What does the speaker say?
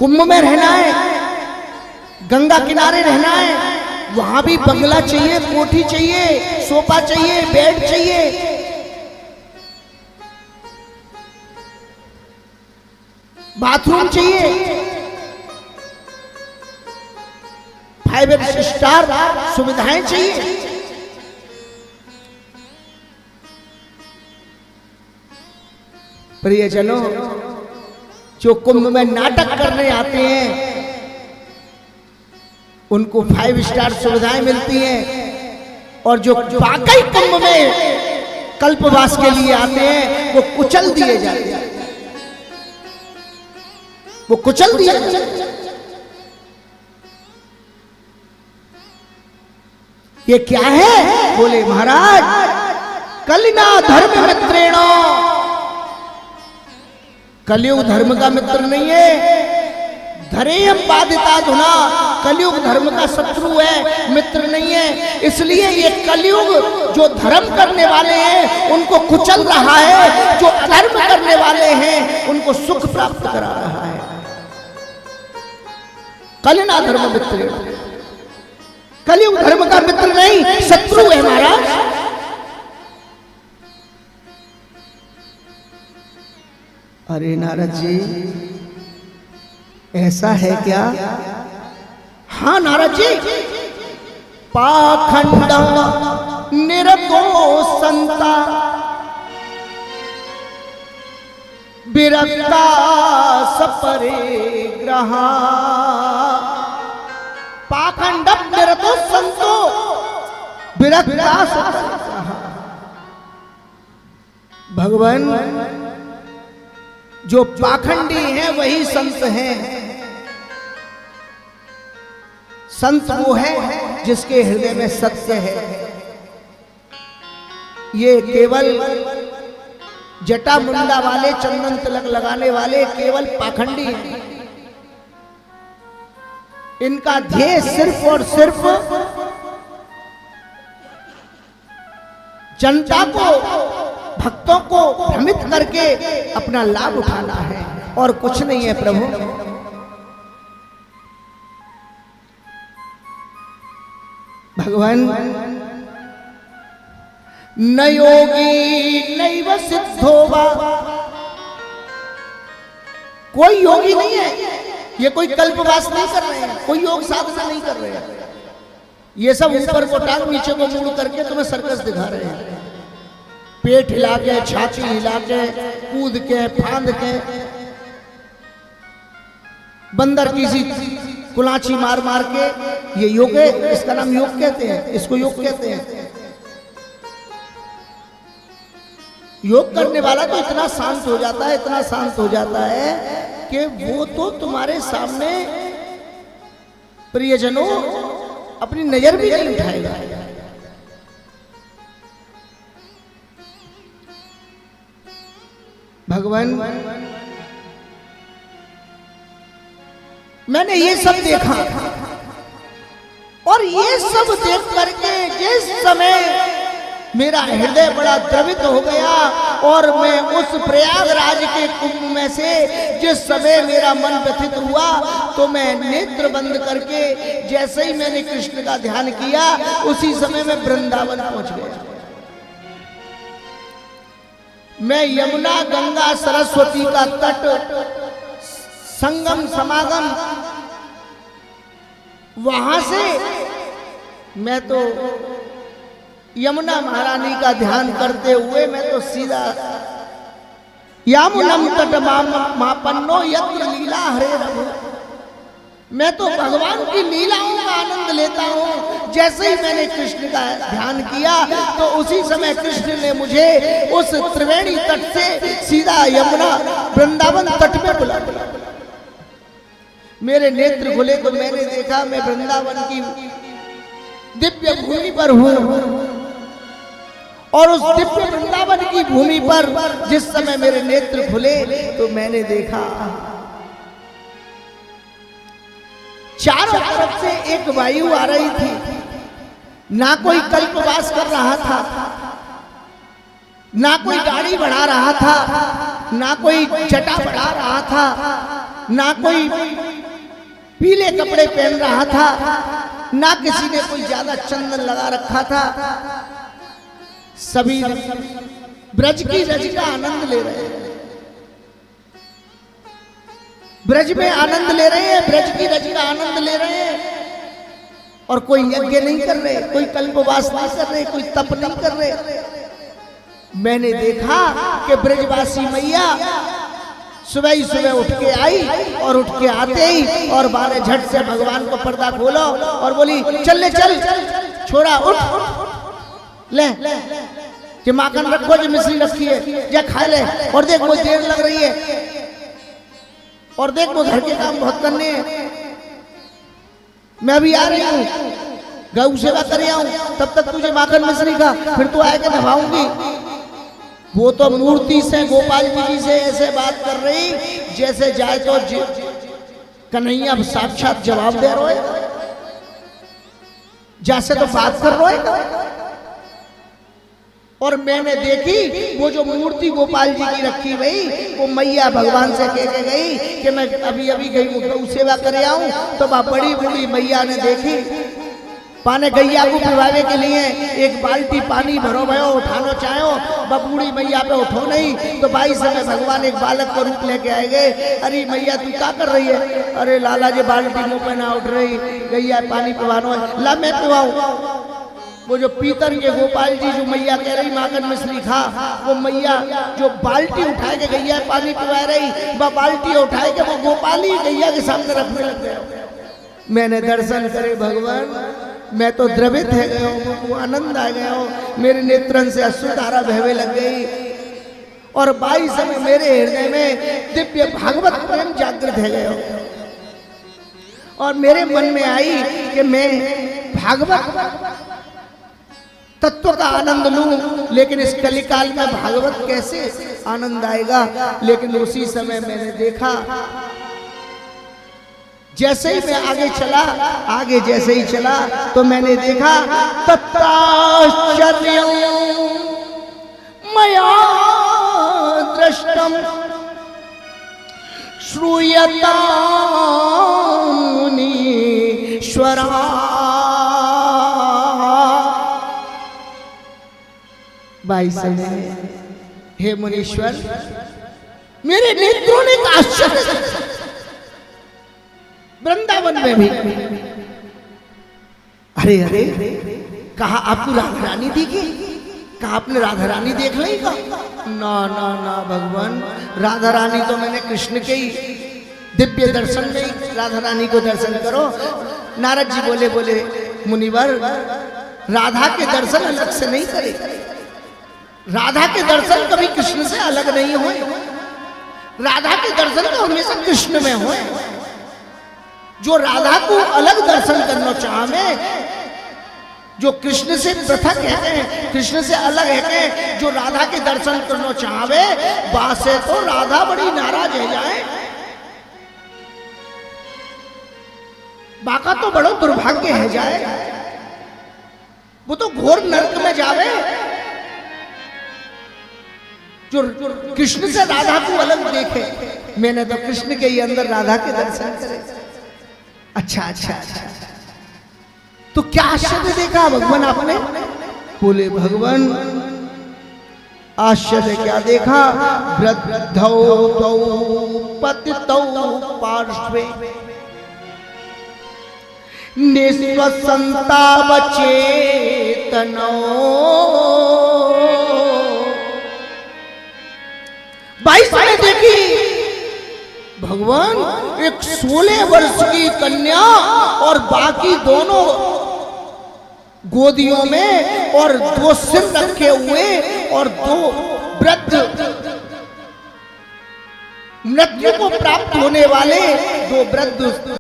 कुंभ में रहना है, गंगा किनारे रहना है, वहां भी बंगला चाहिए, कोठी चाहिए, सोफा चाहिए, बेड चाहिए। बाथरूम चाहिए, 5 स्टार सुविधाएं चाहिए। प्रियजनों, जो कुंभ में नाटक करने आते हैं उनको 5 स्टार सुविधाएं मिलती हैं, और जो वाकई कुंभ में कल्पवास के लिए आते हैं वो कुचल दिए जाते हैं, वो कुचल दिए जाते हैं। ये क्या है? बोले महाराज, कलिना धर्म मित्रेणो, कलयुग धर्म का मित्र नहीं है। धरेयम बाधिता धुना, कलयुग धर्म का शत्रु है, मित्र नहीं है। इसलिए ये कलयुग जो धर्म करने वाले हैं उनको कुचल रहा है, जो अधर्म करने वाले हैं उनको सुख प्राप्त करा रहा है। कलिना धर्म मित्र, कलयुग धर्म का मित्र नहीं, शत्रु है महाराज। अरे नारद जी, ऐसा है क्या? हाँ नारद जी, पाखंड निर्दोषंता विरक्ता सपरिग्रहा, पाखंड निर्दोषंतो विरक्ता सपरिग्रहा। भगवान, जो पाखंडी हैं वही संत हैं। संत वो है जिसके हृदय में सत्य है। ये केवल जटा मुंडा वाले, चंदन तिलक लगाने वाले केवल पाखंडी हैं। इनका ध्येय सिर्फ और सिर्फ जनता को, भक्तों को भ्रमित करके अपना लाभ उठाना है, और कुछ नहीं है प्रभु। भगवान, न योगी नैव सिद्धोवा, कोई योगी नहीं है। ये कोई कल्पवास नहीं कर रहे हैं, कोई योग साधना नहीं कर रहे हैं। ये सब ऊपर को टांग नीचे को मुड़ करके तुम्हें सर्कस दिखा रहे हैं। पेट हिला के, छाती हिला के, कूद के, फांद के, बंदर की सी कुलाची मार मार के, ये योग है। इसका नाम योग कहते हैं, इसको योग कहते हैं। योग करने वाला तो इतना शांत हो जाता है, इतना शांत हो जाता है कि वो तो तुम्हारे सामने प्रियजनों अपनी नजर भी नहीं उठाएगा। भगवान, मैंने ये सब देखा, और ये सब देख करके जिस समय मेरा हृदय बड़ा द्रवित हो गया, और मैं उस प्रयागराज के कुंभ में से जिस समय मेरा मन व्यथित हुआ, तो मैं नेत्र बंद करके जैसे ही मैंने कृष्ण का ध्यान किया, उसी समय मैं वृंदावन पहुंच गया। मैं यमुना, गंगा, सरस्वती का तट, संगम समागम, वहां से मैं तो यमुना महारानी का ध्यान करते हुए मैं तो सीधा यामुनम तट मापन्नो यत्र लीला हरे रघु, मैं तो भगवान की लीलाओं का आनंद लेता हूँ। जैसे ही मैंने कृष्ण का ध्यान किया तो उसी समय कृष्ण ने मुझे उस त्रिवेणी तट से सीधा यमुना वृंदावन तट में बुला दिया। मेरे नेत्र खुले तो मैंने देखा मैं वृंदावन की दिव्य भूमि पर हूँ, और उस दिव्य वृंदावन की भूमि पर जिस समय मेरे नेत्र खुले तो मैंने देखा चारों तरफ से एक वायु आ रही थी। ना कोई कल्पवास कर रहा था, ना कोई दाढ़ी बढ़ा रहा था, ना कोई जटा बढ़ा रहा था, ना कोई पीले कपड़े पहन रहा था, ना किसी ने कोई ज्यादा चंदन लगा रखा था। सभी ब्रज की रज का आनंद ले रहे हैं, ब्रज में आनंद ले रहे हैं, ब्रज की रज का आनंद ले रहे हैं। और कोई यज्ञ नहीं कर रहे, कोई कल्पवास नहीं कर रहे, कोई तप नहीं कर रहे। मैंने देखा कि ब्रजवासी मैया सुबह ही सुबह उठ के आई और उठ के आते ही और बारे झट से भगवान को पर्दा खोलो और बोली चल ले चल छोरा उठ ले कि माखन रखो जो मिश्री रखी है जा खा ले, और देख मुझे देर लग रही है, और देख मुझे घर के काम बहुत करने हैं, मैं अभी आ रही हूँ, गौ सेवा कर आऊं, तब तक तुझे माखन मिश्री का फिर तू आके नभाऊंगी। वो तो मूर्ति से गोपाल जी से ऐसे बात कर रही जैसे जाए तो कन्हैया साक्षात जवाब दे रहे, जैसे तो बात कर रहे। और मैंने देखी वो जो मूर्ति गोपाल जी की रखी गई, वो मैया भगवान से कह के गई कि मैं अभी अभी गई गौ सेवा करे आऊं, तो बड़ी बूढ़ी मैया ने देखी पाने गैया को पिवावे के लिए एक बाल्टी पानी भरो भयो उठानो चाहो, बबूढ़ी मैया पे उठो नहीं, तो भाई समय भगवान एक बालक को रूप लेके आए गए। अरे मैया तू क्या कर रही है? अरे लाला जी बाल्टी मुंह पे ना उठ रही, गैया पानी पिवानो, ला मैं पिवाऊं। वो जो पीतल के गोपाल जी जो मैया कह रही माखन मिश्री खा, वो मैया जो बाल्टी उठाए के गैया पानी पिवा रही, वह बाल्टी उठाए के वो गोपाल ही गैया के सामने रखने लग गए। मैंने दर्शन करे भगवान, मैं तो द्रवित है गया हूँ, वो आनंद आ गया हूँ, मेरे नेत्रन से अश्रुधारा बहने लग गई। और 22 समय मेरे हृदय में दिव्य भागवत प्रेम जागृत है गया, और मेरे मन में आई कि मैं भागवत तत्व का आनंद लूं, लेकिन इस कलिकाल में भागवत कैसे आनंद आएगा। लेकिन उसी समय मैंने देखा, जैसे ही मैं आगे चला, आगे जैसे ही चला तो मैंने देखा तत्राश्चर्यं मया दृष्टम श्रूयतां मुनीश्वरा। भाई साहब, हे मुनीश्वर, मेरे नेत्रों ने आश्चर्य, वृंदावन में भी, अरे अरे कहा आपको राधा रानी दिखी, कहा आपने राधा रानी देख ली का? ना ना ना भगवान, राधा रानी तो मैंने कृष्ण के ही दिव्य दर्शन में ही राधा रानी को दर्शन करो। नारद जी बोले बोले मुनिवर, राधा के दर्शन अलग से नहीं करे, राधा के दर्शन कभी कृष्ण से अलग नहीं हुए, राधा के दर्शन तो हमेशा कृष्ण में हुए। जो राधा को अलग दर्शन करना चाहे, जो कृष्ण से पृथक है, कृष्ण से अलग है, जो राधा के दर्शन करना चाहे, बासे तो राधा बड़ी नाराज है जाए, बाका तो बड़ा दुर्भाग्य है जाए, वो तो घोर नरक में जावे। जो कृष्ण से राधा को अलग देखे, मैंने तो कृष्ण के ही अंदर राधा के दर्शन करे। अच्छा अच्छा अच्छा, तो क्या आश्चर्य देखा भगवान आपने? बोले भगवान आश्चर्य क्या देखा? वृद्धौ तौ पतितौ पार्श्वे निस्वसंताव चेतनो। बाईस में देखी भगवान एक 16 वर्ष की कन्या और बाकी दोनों गोदियों में, और 2 सिर रखे हुए, और 2 वृद्ध मृत्यु को प्राप्त होने वाले 2 वृद्ध